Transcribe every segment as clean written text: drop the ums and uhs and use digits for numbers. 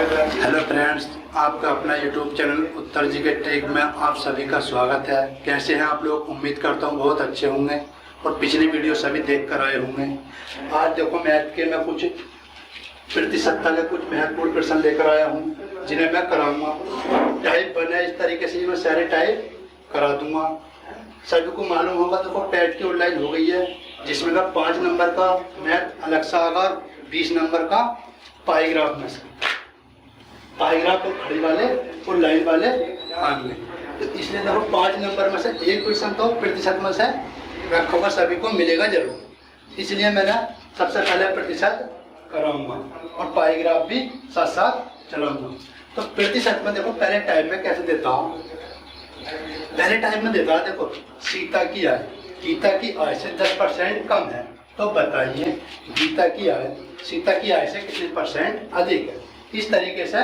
Hello friends, आपका अपना YouTube channel उत्तर जी के टेक में आप सभी का स्वागत है। कैसे हैं आप लोग? उम्मीद करता हूं बहुत अच्छे होंगे और पिछली वीडियो सभी देख कर आए होंगे। आज देखो मैथ के मैं कुछ प्रतिशतता के कुछ महत्वपूर्ण प्रश्न लेकर आया हूं जिन्हें मैं कराऊंगा। टाइप बने इस तरीके से मैं सारे टाइप करा दूंगा। सभी को मालूम होगा देखो टेट की ऑनलाइन हो गई है जिसमें का 5 नंबर का मैथ अलग सा आगा, 20 नंबर का पाईग्राफ में से पाईग्राफ और खड़ी वाले और लाइन वाले आएंगे। तो इसलिए देखो 5 नंबर में से एक क्वेश्चन तो प्रतिशत में से रखा हुआ सभी को मिलेगा जरूर। इसलिए मैंने सबसे पहले प्रतिशत कराऊंगा और पाईग्राफ भी साथ साथ चलाऊंगा। तो प्रतिशत में देखो पहले टाइम में कैसे देता हूँ। पहले टाइम में देता है देखो सीता की आय, गीता की आय से 10% कम है तो बताइए गीता की आय सीता की आय से कितने % अधिक है। इस तरीके से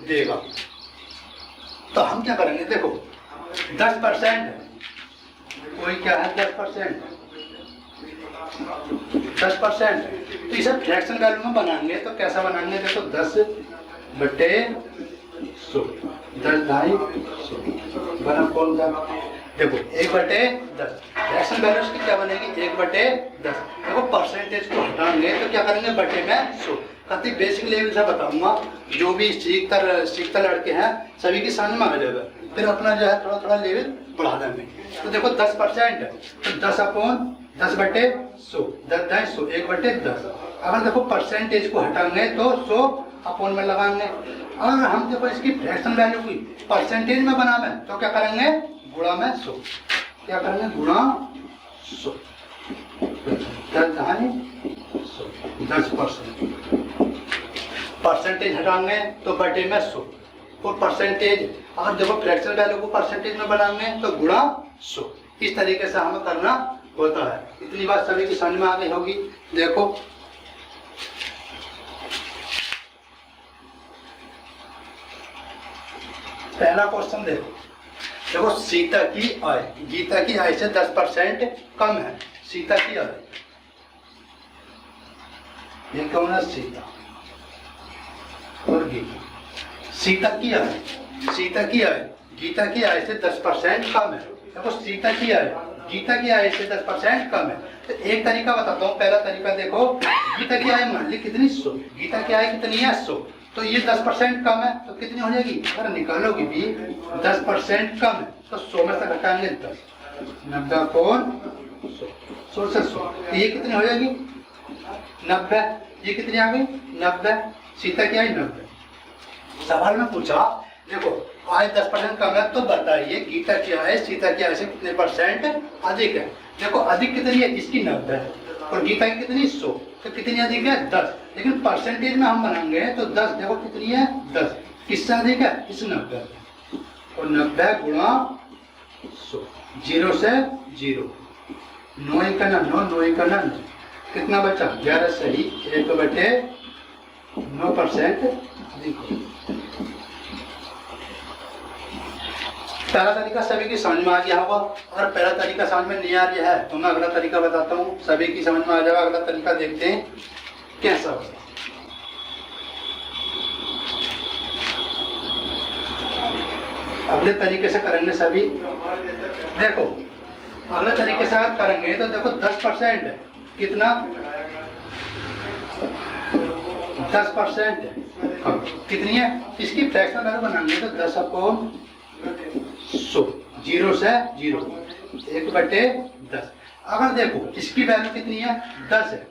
देगा। तो हम क्या करेंगे देखो 10% कोई क्या है 10% तो इसे फ्रैक्शन वैल्यू में बनाएंगे। तो कैसा बनाएंगे देखो 10/100 10/250 बना कौन सा देखो 1/10 फ्रैक्शन वैल्यू की क्या बनेगी 1/10। देखो परसेंटेज को हटाएंगे तो क्या करेंगे बटे में 100। काफी बेसिक लेवल से बताऊंगा, जो भी सीखता लड़के हैं सभी की समझ में आ जाएगा। फिर अपना जो है थोड़ा थोड़ा लेवल बढ़ा देंगे। तो देखो 10% तो 10/10/100 10/100 1/10। अगर देखो परसेंटेज को हटाएंगे तो 100 अपॉन में लगाएंगे। अगर हम देखो इसकी फ्रैक्शन वैल्यू की परसेंटेज में बनावे तो क्या करेंगे गुणा में 100। क्या करेंगे गुणा 100 10% परसेंटेज हटाएंगे तो बटे में 100 और परसेंटेज अगर देखो फ्रैक्शन वैल्यू को परसेंटेज में बनाएंगे तो गुणा 100। इस तरीके से हमें करना होता है। इतनी बात सभी की समझ में आ गई होगी। देखो पहला क्वेश्चन देखो सीता की आय गीता की आय से 10% कम है। सीता की आय ये कौन है सीता और गीता। सीता की आय गीता की आय से 10% कम है। देखो सीता की आय गीता की आय से 10% कम है। तो एक तरीका बताता हूँ। पहला तरीका देखो गीता की आय मान ली कितनी 100, गीता की आय कितनी है 100 तो ये 10% कम है तो कितनी हो जाएगी अगर निकालोगी भी 10% कम है तो 100 में से घटाएंगे 10 90 कौन 100 से 100 तो ये कितनी हो जाएगी 90। ये कितनी आ गई 90। सीता की आय 90। सवाल में पूछा देखो आय 10% कम है तो बताइए गीता की आय सीता की आय से कितने % अधिक है। देखो अधिक कितनी है इसकी 90 और गीता की कितनी 100 तो कितनी अधिक है 10। लेकिन परसेंटेज में हम बनाएंगे तो 10 देखो कितनी है 10 किससे अधिक है इस 90 और 90 गुणा 100 0 से 0 9 का 9 कितना बचा 11 सही 1/9% अधिक। पहला तरीका सभी की समझ में आ गया होगा। और पहला तरीका समझ में नहीं आ रहा है तो मैं अगला तरीका बताता हूँ, सभी की समझ में आ जाएगा। अगला तरीका देखते हैं कैसा होगा। अगले तरीके से करेंगे सभी। देखो अगले तरीके से अगर करेंगे तो देखो 10% कितना 10% कितनी है इसकी फ्रैक्शन वैल्यू बनाएंगे तो 10/100 0 से 0 1/10। अगर देखो इसकी वैल्यू कितनी है 10 है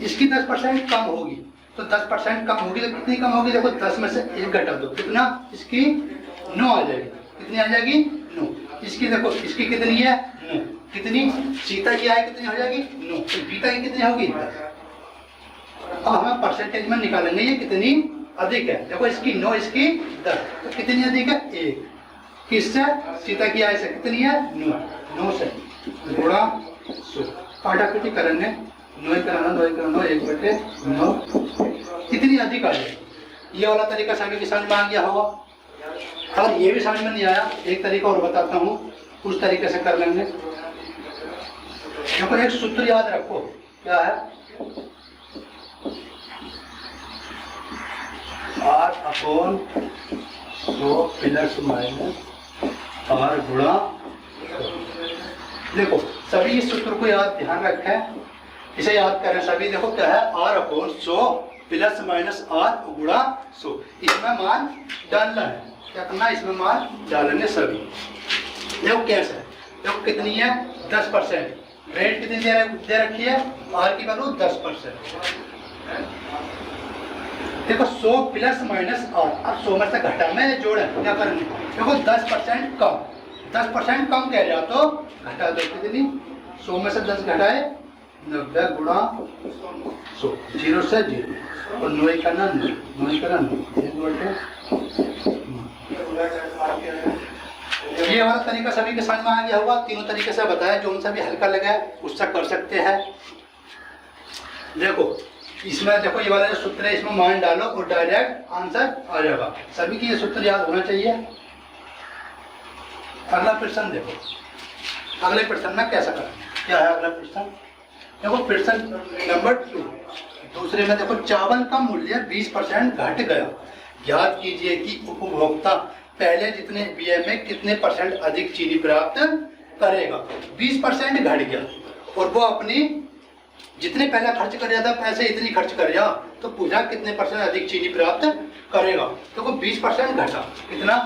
इसकी 10% कम होगी तो 10% कम होगी तो कितनी कम होगी देखो 10 में से 1 घटा दो कितना इसकी 9 आ जाएगी। कितनी आ जाएगी 9। इसकी देखो इसकी कितनी है 9 कितनी सीता की आय कितनी हो जाएगी 9 तो गीता की कितनी होगी 10। अब हमें परसेंटेज में निकालेंगे ये कितनी अधिक है। देखो इसकी 9 इसकी 10 तो कितनी अधिक है 1। किससे सीता की आय से कितनी है 9 से गुणा 100 काटाकुटी करेंगे 9 कराना 1/9 कितनी अधिक आ जाएगी। ये वाला तरीका सभी की समझ में आ गया होगा। अगर ये भी समझ में नहीं आया एक तरीका और बताता हूँ उस तरीके से कर लेंगे। देखो एक सूत्र याद रखो क्या है अपॉन 100 प्लस माइनस आर गुणा 100। देखो सभी इस सूत्र को याद ध्यान रखें, इसे याद करें सभी। देखो क्या है, R upon 100 plus minus R गुणा 100। इसमें मान डालना है, क्या करना है, इसमें मान डालेंगे सभी। देखो कैसे है, देखो कितनी है 10%, रेट कितनी दे रखी है, आर की वैल्यू 10%। देखो 100 प्लस माइनस आर, अब 100 में से घटाना है जोड़े, क्या करेंगे, देखो 10% कम, 10% कम कह रहा तो घटा दो, कितनी 100 में से 10 घटाए 90 गुणा 100, 0 से 0 और 9 का ना 9 का ना 9। ये वाला तरीका सभी के समझ में आ गया होगा। तीनों तरीके से बताया, जो उनसे भी हल्का लगा उससे कर सकते हैं। देखो इसमें देखो ये वाला जो सूत्र है, इसमें मान डालो और डायरेक्ट आंसर आ जाएगा। सभी की ये सूत्र याद होना चाहिए। अगला प्रश्न देखो, अगले प्रश्न में कैसा करना, क्या है अगला प्रश्न, देखो प्रश्न नंबर 2। दूसरे में देखो चावल का मूल्य 20% घट गया, याद कीजिए कि उपभोक्ता पहले जितने बीए में कितने परसेंट अधिक चीनी प्राप्त करेगा। 20% घट गया और वो अपनी जितने पहले खर्च कर रहा था पैसे इतनी खर्च कर रहा, तो पूछा कितने परसेंट अधिक चीनी प्राप्त करेगा। तो वो 20% घटा, कितना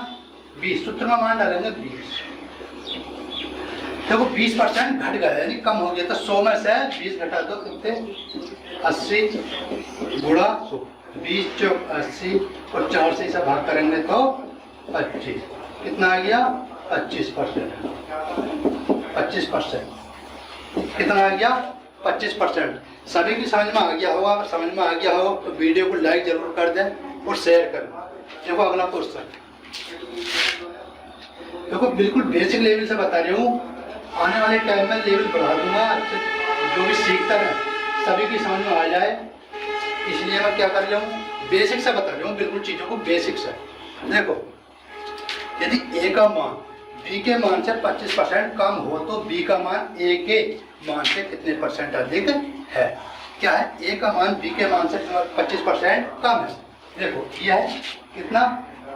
20, सूत्र में मान डालेंगे 20। देखो 20% घट गया यानी कम हो गया, तो 100 में से 20 घटा दो कितने 80 गुणा 100, 20 चौक 80 और 4 से इसे भाग करेंगे तो 25, कितना आ गया 25%। 25% कितना आ गया 25%। सभी की समझ में आ गया होगा, अगर समझ में आ गया हो तो वीडियो को लाइक जरूर कर दें और शेयर करें। देखो अगला क्वेश्चन, देखो बिल्कुल बेसिक लेवल से बता रही हूँ, आने वाले टाइम में लेवल बढ़ा दूंगा, जो भी सीखता है सभी की समझ में आ जाए, इसलिए मैं क्या कर रहा हूँ, बेसिक से बता रही हूँ, बिल्कुल चीज़ों को बेसिक से। देखो यदि ए का मान बी के मान से 25% कम हो तो बी का मान ए के मान से कितने परसेंट अधिक है। क्या है, ए का मान बी के मान से 25% कम है। देखो यह है कितना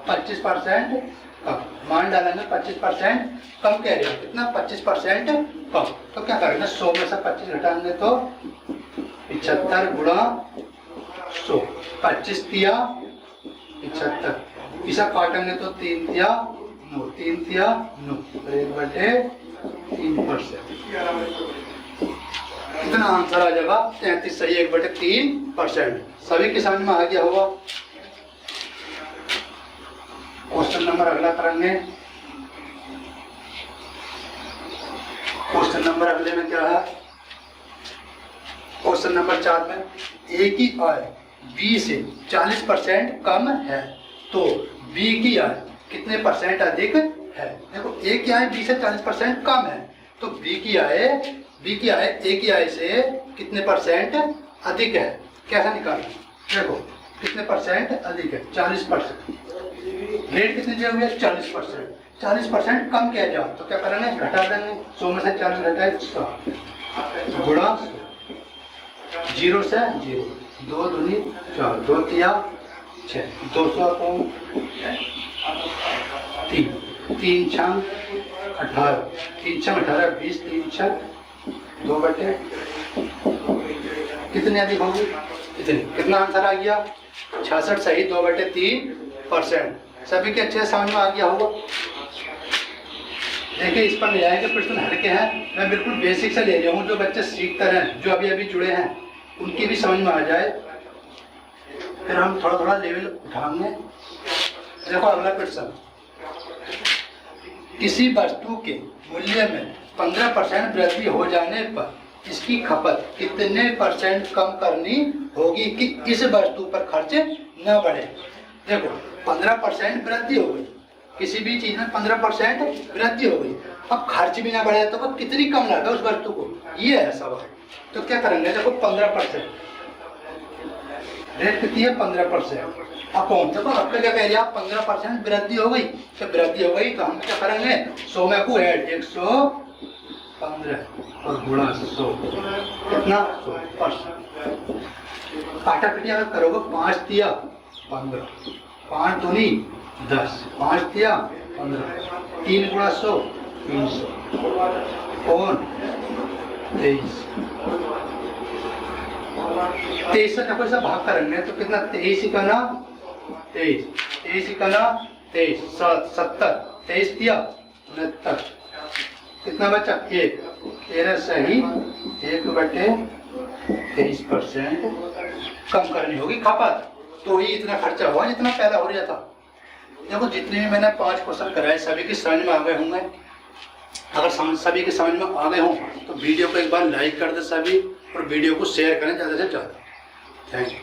25% कम, मान डालेंगे 25% कम कह रहे हो, कितना 25% कम। तो क्या करेंगे 100 में से 25 घटाएंगे तो 75 गुणा 100, 25 तिया 75, इसे काटेंगे तो 3 तिया 9, 3 तिया 9, 1/3%। कितना आंसर आ जाएगा 33 सही, 1/3%। सभी की समझ में आ गया होगा। क्वेश्चन नंबर अगला करेंगे। क्वेश्चन नंबर अगले में क्या है, क्वेश्चन नंबर 4 में ए की आय बी से 40% कम है तो बी की आय कितने परसेंट अधिक है। देखो ए की आय बी से 40% कम है तो बी की आय ए की आय से कितने परसेंट अधिक है, कैसा निकालना। देखो कितने परसेंट अधिक है, 40%। रेट कितनी दिया हुआ है 40%, 40% कम किया जाओ तो क्या करेंगे, घटा देंगे, 100 में से 40 घटाए 100 गुणा 0 से 0, 2 दूनी 4, 2 तिया 6, 200 को 3, 3 6 18, 3 6 18, 20, 3 6 2/, कितनी अधिक होगी इतनी। कितना आंसर आ गया 66 सही, 2/3%। सभी के अच्छे समझ में आ गया होगा। देखिए इस पर ले आएंगे प्रश्न हल्के हैं, मैं बिल्कुल बेसिक से ले रहा हूँ, जो बच्चे सीखते रहें, जो अभी जुड़े हैं उनकी भी समझ में आ जाए, फिर हम थोड़ा थोड़ा लेवल उठाएंगे। देखो अगला प्रश्न, किसी वस्तु के मूल्य में 15% वृद्धि हो जाने पर इसकी खपत कितने % कम करनी होगी कि इस वस्तु पर खर्च न बढ़े। देखो 15% वृद्धि हो गई, किसी भी चीज में 15% वृद्धि हो गई, अब खर्च भी ना बढ़े तो कितनी कम लगा उस वस्तु को, ये है सवाल। तो क्या करेंगे, देखो 15% रेट कितनी है 15%, अब कौन देखो आपका क्या कह रहे हैं 15% वृद्धि हो गई, तो वृद्धि हो गई तो हम क्या करेंगे 100 में को ऐड 115 और गुणा 100, कितना 100%। काटा पीटी अगर करोगे 5 तिया 15, 5 दूनी 10, 5 दिया 15, 3 गुणा 100 300 और 23 23 से देखो ऐसा भाग करेंगे तो कितना 23 का ना 23 का ना 23 70 23 दिया 69 कितना बचा 1 13 सही 1/23% कम करनी होगी खपत तो ही इतना खर्चा हुआ जितना पहला हो रहा था। देखो जितने भी मैंने 5 क्वेश्चन कराए सभी की समझ में आ गए होंगे। अगर सभी के समझ में आ गए हों तो वीडियो को एक बार लाइक कर दे सभी और वीडियो को शेयर करें ज़्यादा से ज़्यादा। Thank you.